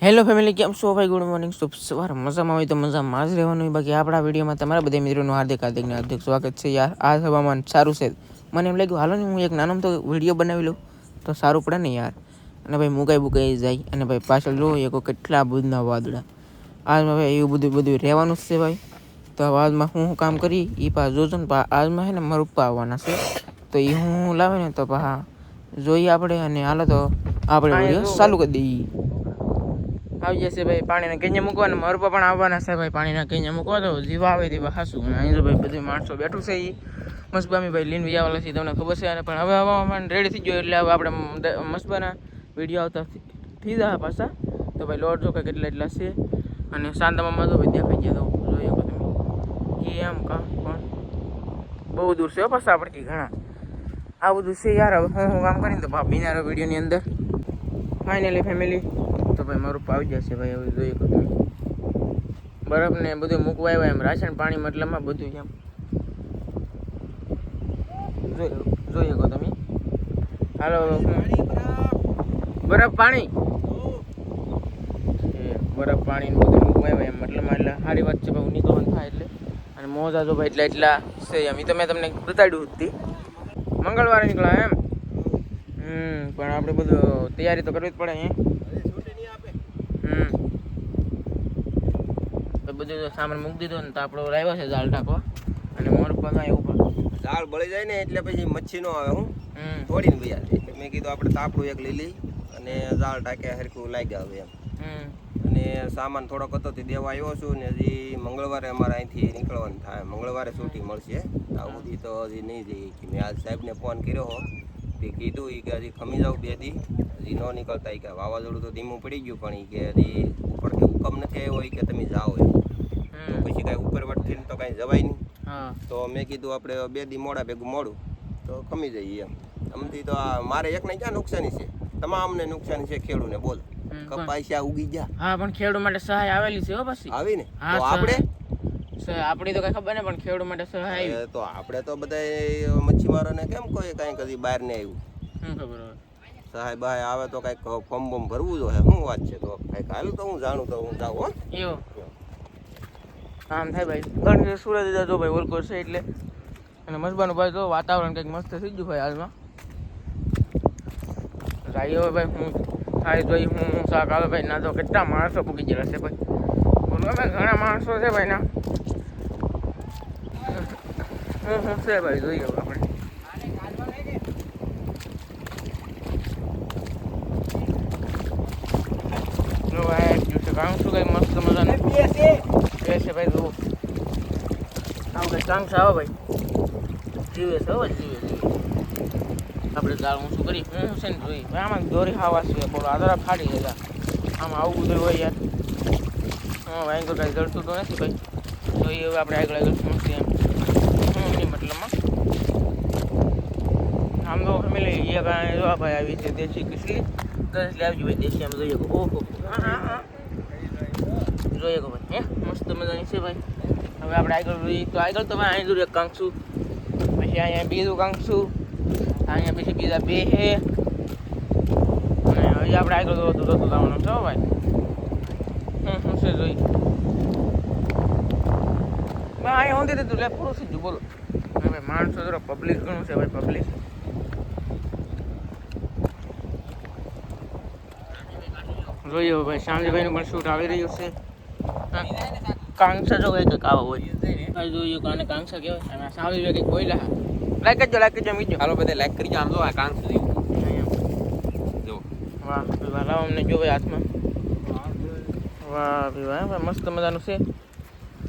Hello family, કેમ છો ભાઈ? Good morning. શુભ સવાર. મજામાં હોય તો મજામાં જ રહેવાનું. બાકી આપણા વિડીયોમાં તમારા બધા મિત્રોનું હાર્દિક સ્વાગત છે. યાર આ હવામાન સારું છે. મને એમ લાગ્યું હાલો ને હું એક નાનો તો વિડીયો બનાવી લઉં તો સારું પડે ને યાર. અને ભાઈ મુકાઈ જાય અને ભાઈ પાછળ જો એક કેટલા બધના વાદળા. આજમાં ભાઈ એવું બધું રહેવાનું જ છે ભાઈ. તો આજમાં હું કામ કરી એ પાછા જોજો ને. આજમાં છે ને મારા પપ્પા આવવાના છે, તો એ હું લાવે ને તો પાછા જોઈએ આપણે. અને હાલો તો આપણે વિડીયો ચાલુ કરી દઈએ. આવી જશે ભાઈ પાણીના કેન્યા મૂકવાના. મારા પપ્પા પણ આવવાના છે ભાઈ પાણીના કેન્યા મૂકવા. તો જીવા આવે તેવા હાસું. અહીં તો ભાઈ બધું માણસો બેઠું છે. એ મસ્બામી ભાઈ લીન વિયાવાલા છે, તમને ખબર છે. અને પણ હવે હવામાન રેડી થઈ ગયો એટલે હવે આપણે મસ્બાના વિડીયો આવતા થઈ જાય પાછા. તો ભાઈ લોટ જો કે કેટલા છે. અને શાંતામાં તો ભાઈ દેખાઈ ગયા તો જોઈએ તમે એમ કામ પણ બહુ દૂર છે પાછા આપણથી ઘણા. આ બધું છે યાર. હવે હું કામ કરીને તો બિનારો વિડીયોની અંદર ફાઇનલી ફેમિલી તો ભાઈ મારું આવી જશે ભાઈ. હવે જોઈએ કે તમે બરફ ને બધું મૂકવા આવ્યા એમ રાશન પાણી મતલબમાં બધું એમ જોઈએ કહો તમે. હાલો બરફ પાણી બરફ પાણી બધું મૂકવા આવ્યા એમ મતલબમાં. એટલે સારી વાત છે ભાઈ, નીકળવાનું થાય એટલે. અને મોજા જો ભાઈ એટલા છે એમ. એ તો મેં તમને બતાડ્યું હતી. મંગળવારે નીકળ્યા એમ. પણ આપણે બધું તૈયારી તો કરવી જ પડે અહીંયા. તો બધું સામાન મૂકી દીધો ને તો આપણો લાવ્યો છે જાળ ટાંકવા. અને મોર પગા એવું પણ જાળ બળી જાય ને એટલે પછી મચ્છી નો આવે. હું તોડીને ભાઈ એટલે મેં કીધું આપણે તાપડું એક લઈ અને જાળ ટાંક્યા હરખું લાગ્યા હવે એમ. અને સામાન થોડોક હતો તે દેવા આવ્યો છું ને. હજી મંગળવારે અમારે અહીંથી નીકળવાનું થાય. મંગળવારે છૂટી મળશે. આ સુધી તો હજી નહીં જઈએ. મેં આજ સાહેબને ફોન કર્યો હો, તે કીધું કે હજી ખમી જાવ 2 દી, હજી ન નીકળતા. કે વાવાઝોડું તો ધીમું પડી ગયું પણ કે હજી ઉપર કે હુકમ નથી આવ્યો હોય કે તમે જાઓ એમ. તો પછી કાંઈ ઉપર વટથી તો કાંઈ જવાય નહીં. તો મેં કીધું આપણે 2 દી મોડા ભેગું મોડું તો ખમી જઈએ એમ. આમથી તો આ મારે એકને ક્યાં નુકસાની છે? તમામને નુકસાની છે ખેડૂને. બોલ, કપાસિયા ઉગી ગયા. હા, પણ ખેડૂત માટે સહાય આવેલી છે હો. પછી આવી ને તો આપણે આપણી તો કઈ ખબર નહીં, પણ ખેડૂત માટે સહાય આવી. તો આપણે તો બધા મચ્છીમારોને કેમ કોઈ કાંઈ કદી બહાર ને આવ્યું ખબર હોય સહાય બહાય આવે તો કાંઈક ફોર્મ બોમ ભરવું જોઈએ. શું વાત છે? તો કાંઈક હાલ તો હું જાણું તો હું જાઉં. હો એવું આમ થાય ભાઈ. ઘણી સુરત જો ભાઈ ઓલકોર છે એટલે. અને મસ્બાનું ભાઈ જો વાતાવરણ કંઈક મસ્ત થઈ ગયું ભાઈ હાલમાં. જાય ભાઈ હું થાય જોઈ હું શાક આવે ભાઈ. ના તો કેટલા માણસો પૂકી ગયેલા છે ભાઈ. બોલો ભાઈ, ઘણા માણસો છે ભાઈ. ના હું છે ભાઈ, જોઈએ આપણે. જો ભાઈ કામ શું કઈ મસ્ત મજાનું છે ભાઈ. જુઓ આવું કઈ કામ છે. આવો ભાઈ, જીવે છે. હવે જીવે આપણે દાળ હું શું કરી હું છે ને જોઈ ભાઈ. આમાં દોરી ખાવા છે બોલો. આધારા ફાડી જતા આમાં આવું બધું હોય યાર. હા ભાઈ, તો કાંઈ જડતું તો નથી ભાઈ. તો એ હવે આપણે આગળ સમજશે એમ. નહીં મતલબમાં આમ તો ફેમિલી એ કાંઈ જોવા ભાઈ આવી છે દેશી કિસલી. કિસલી આવી ભાઈ દેશી. આમ જોઈએ ઓહો જોઈએ કે ભાઈ મસ્ત મજાની છે ભાઈ. હવે આપણે આગળ જોઈએ તો આગળ તો ભાઈ અહીં દૂર એક કાંકશું, પછી અહીંયા બીજું કાંકશું, અહીંયા પછી બીજા 2 છે. અને હજી આપણે આગળ જોતું જવાનું છે ભાઈ. શું છે જોઈ ભાઈ. અહીંયા ઊંધી દીધું લે પૂરું થઈ ગયું. બોલો ભાઈ, માણસો જરા પબ્લિક ઘણું છે ભાઈ. પબ્લિક જોઈએ ભાઈ. શામજીભાઈનું પણ શૂટ આવી રહ્યું છે. કાંસા જો કંઈક આવા હોય જોઈએ કાને કાંસા કહેવાય. અને શામજીભાઈ કંઈક બોલ્યા. લાઈક કરજો મીજો. હાલો બધા લાઈક કરી. આમ જો આ કાંસ જો વાહ વાહ. લાવો અમને જો ભાઈ હાથમાં. વાહ ભાઈ વાહ, મસ્ત મજાનું છે.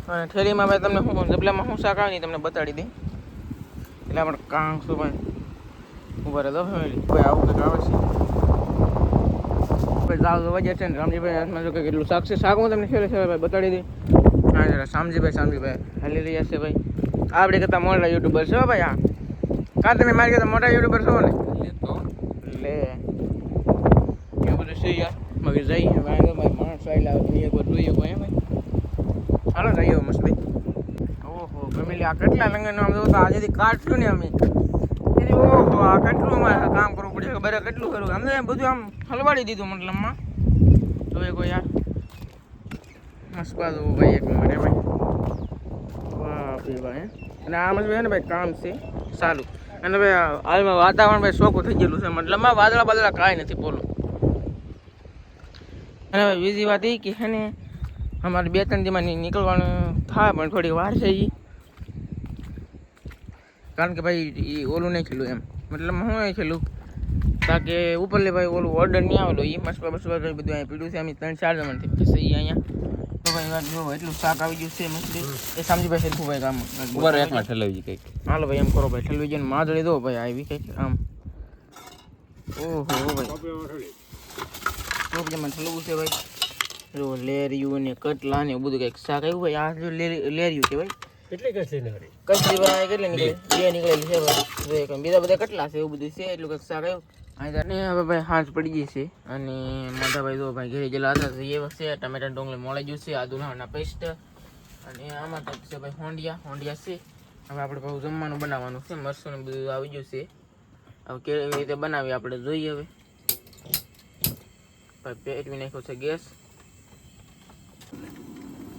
અને ઠેરીમાં ભાઈ તમને શું ડબલામાં શું શાક આવે ને તમને બતાડી દઈ. એટલે આપણે કાંસું ભાઈ ઉભા રહે તો ફેમિલી ભાઈ આવું કંઈક આવે છે ભાઈ. દાળ જોવા જાય છે ને રામજીભાઈ હાથમાં જો કે કેટલું શાક છે. શાક હું તમને ખેલે છે ભાઈ બતાડી દઈ. હા જરા શામજીભાઈ હાલી લઈ જશે ભાઈ. આપણે કરતાં મોટા યુટ્યુબર છો ભાઈ. હા કાં તમે મારી કરતાં મોટા યુટ્યુબર છો ને લે એવું બધું છે યાર. બાકી જઈએ ભાઈ માણસો આવેલા એક વાર જોઈએ કોઈ ભાઈ. હાલો જઈએ મસ્ત ભાઈ. ઓહો ફેમિલી આ કેટલા લંગરનું આમ જોતા આજેથી કાઢશું ને અમે. ઓહો આ કેટલું અમારે કામ કરવું પડશે ખબર? કેટલું કરવું અમને બધું આમ હલવાડી દીધું મતલબમાં. જોઈ કો યાર મસ્ત બાજુ ભાઈ એક નંબર હે ભાઈ વાહ ભાઈ અને આ મસ્ત ને ભાઈ કામ છે સારું અને ભાઈ હાલમાં વાતાવરણ ભાઈ શોખું થઈ ગયેલું છે મતલબ વાદળા બાદળા કાંઈ નથી બોલો અને ભાઈ બીજી વાત એ કે છે ને અમારે 2-3 દીમાં નીકળવાનું થાય પણ થોડી વાર છે એ કારણ કે ભાઈ એ ઓલું નહીં ખેલું એમ મતલબ હું નહીં ખેલું કારણ કે ઉપરલે ભાઈ ઓલું ઓર્ડર નહીં આવેલો એ મસ્ત બધું અહીંયા પીડ્યું છે અમે 3-4 જણાથી પછી એ અહીંયા તો ભાઈ વાત જો એટલું શાક આવી ગયું છે મસ્ત એ સમજી ભાઈ સરખું ભાઈ કામ ઉપર એકમાં ઠલવી કંઈક હાલો ભાઈ એમ કરો ભાઈ ઠલવી જઈને માદળી દો ભાઈ આવી કંઈક આમ ઓહો ભાઈ તો મને ઠલવું છે ભાઈ જો લેરિયું ને કટલા ને બધું કંઈક શાક આવ્યું ભાઈ આ જો લેરિયું છે ભાઈ કેટલી કટલી નીકળી કટલી ભાઈ કેટલી નીકળી 2 નીકળેલી છે ભાઈ બીજા બધા કટલા છે એવું બધું છે એટલું કંઈક શાક આવ્યું અહીં હવે ભાઈ હાંજ પડી ગઈ છે અને માધાભાઈ તો ભાઈ ઘરે ગયેલા હતા એ વખતે ટમેટા ડુંગળી મોળાઈ ગયું છે આદુ લસણના પેસ્ટ અને આમાં કંઈક છે ભાઈ હોંડિયા છે હવે આપણે બહુ જમવાનું બનાવવાનું છે મરસું ને બધું આવી ગયું છે હવે કેવી રીતે બનાવી આપણે જોઈએ હવે ભાઈ પેટવી નાખ્યો છે ગેસ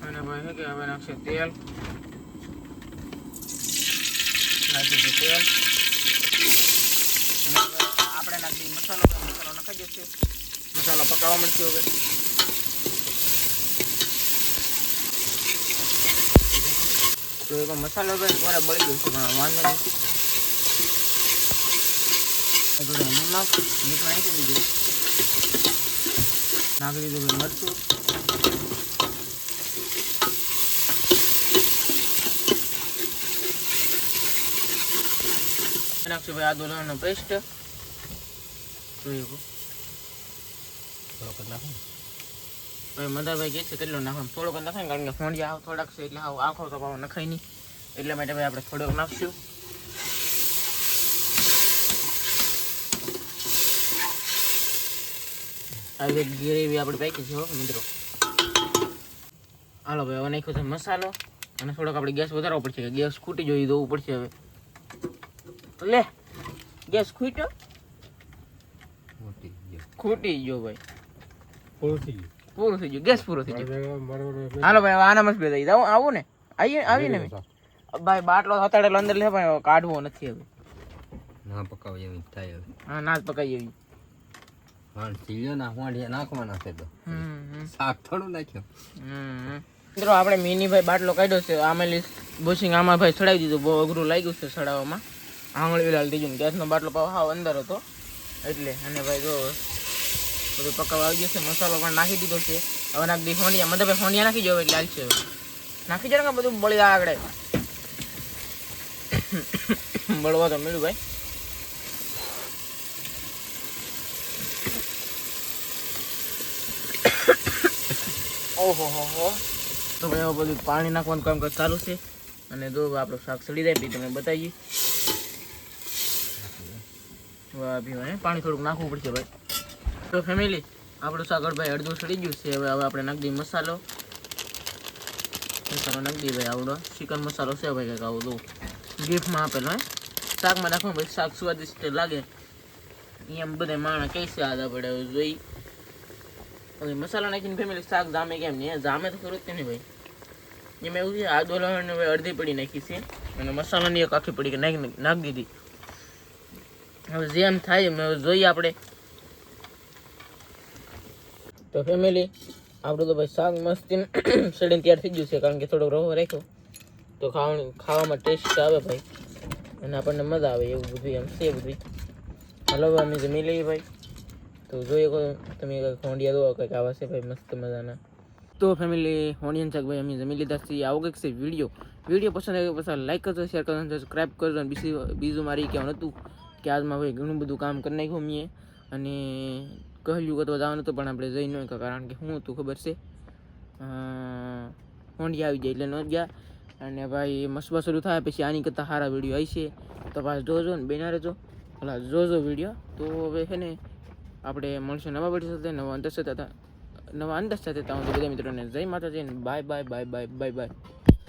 અને ભાઈ શું કે હવે નાખશે તેલ નાખી તેલ આપણે નાખી મસાલો નખાઈ જશે મસાલો પકાવવા મળશે હવે તો એક મસાલો થોડા બળી ગયો છે પણ વાંધો નહીં મીઠ નાખી દીધું નાખી દીધું ભાઈ મરચું નાખશું ભાઈ આદુ લસણનો પેસ્ટ જોઈએ થોડોક નાખો ભાઈ મદારભાઈ કહે છે કેટલો નાખો થોડોક નાખાય કારણ કે ફોંડિયા થોડાક છે એટલે આખો તો પાવ નખાય નહીં એટલા માટે ભાઈ આપણે થોડોક નાખશું આવી ગ્રેવી આપણે પાકી છે મિત્રો હાલો ભાઈ હવે નાખ્યો છે મસાલો અને થોડોક આપણે ગેસ વધારવો પડશે કે ગેસ ખૂટી જોઈ દેવું પડશે હવે લે ગેસ ખૂટ્યો ખૂટી ગયો ભાઈ પૂરું થઈ ગયું ગેસ પૂરો થઈ ગયો હાલો ભાઈ આના મસ્ત બે જાઉં આવું ને આવીને ભાઈ બાટલો હતાડેલો અંદર લે ભાઈ કાઢવો નથી હવે ના પકાવી એવી થાય હવે હા ના જ પકાઈ એવી હા સીલ્યો ના હોંડિયા નાખવાના છે તો શાક થોડું નાખ્યો મિત્રો આપણે મિની ભાઈ બાટલો કાઢ્યો છે આમેલી બોસિંગ આમાં ભાઈ ચડાવી દીધું બહુ અઘરું લાગ્યું છે ચડાવવામાં આંગળી વિલાલ દીધું ગેસનો બાટલો પાવ હાવ અંદર હતો એટલે અને ભાઈ જો બધું પકાવવા આવી ગયું છે મસાલો પણ નાખી દીધો છે હવે નાખી દી હોંડિયા મતલબ ભાઈ હોંડિયા નાખી જાવ એટલે હાલશે નાખી જાય ને બધું બળી આગળ બળવા તો મળ્યું ભાઈ ઓહો હો તો ભાઈ હવે બધું પાણી નાખવાનું કામકાજ ચાલુ છે અને જો આપણું શાક સડી જાય પછી તમને બતાવીએ વાહ ભાઈ પાણી થોડુંક નાખવું પડશે ભાઈ તો ફેમિલી આપણું શાક ભાઈ અડધું સડી ગયું છે હવે આપણે નાખી દઈએ મસાલો નાખી દઈએ ભાઈ આવડો ચિકન મસાલો છે ભાઈ કંઈક આવું દઉં ગિફ્ટમાં આપેલો હે શાકમાં નાખવાનું ભાઈ શાક સ્વાદિષ્ટ લાગે એમ બધા માણસ કઈ છે આદા પડે જોઈ હવે મસાલા નાખીને ફેમિલી શાક જામે કેમ નહીં જામે તો ખરું જ નહીં ભાઈ એમાં એવું છે આદુ લસણ અડધી પડી નાખી છે અને મસાલાની એક આખી પડી નાખી દીધી હવે જેમ થાય જોઈએ આપણે તો ફેમિલી આપણું તો ભાઈ શાક મસ્તી સડીને તૈયાર થઈ ગયું છે કારણ કે થોડોક રવો રાખ્યો તો ખાવામાં ટેસ્ટ આવે ભાઈ અને આપણને મજા આવે એવું બધું એમ છે બધું હાલો અમે જમી લઈએ ભાઈ તો જોઈએ તમે કંઈક હોંડિયા દો કંઈક આવા છે ભાઈ મસ્ત મજાના તો ફેમિલી હોંડિયન શાક ભાઈ અમે જમી લીધા છીએ આવો કંઈક છે વિડીયો પસંદ આવ્યો પછી લાઈક કરજો શેર કરજો સબસ્ક્રાઈબ કરજો અને બીજું મારી કહેવાનું હતું કે આજમાં ભાઈ ઘણું બધું કામ કરી નાખ્યું મેં અને કહ્યું કે તો જવાનું હતું પણ આપણે જઈ ન કારણ કે શું હતું ખબર છે હોંડિયા આવી જાય એટલે ન ગયા અને ભાઈ મસબા શરૂ થાય પછી આની કરતાં સારા વિડીયો આવી છે તો પાછું જોજો ને બેના રહેજો ભલા જોજો વિડીયો તો હવે છે ને આપણે મળશું નવા વિડીયો સાથે નવા અંદાજ સાથે ત્યાં બધા મિત્રોને જય માતાજી bye bye bye bye bye bye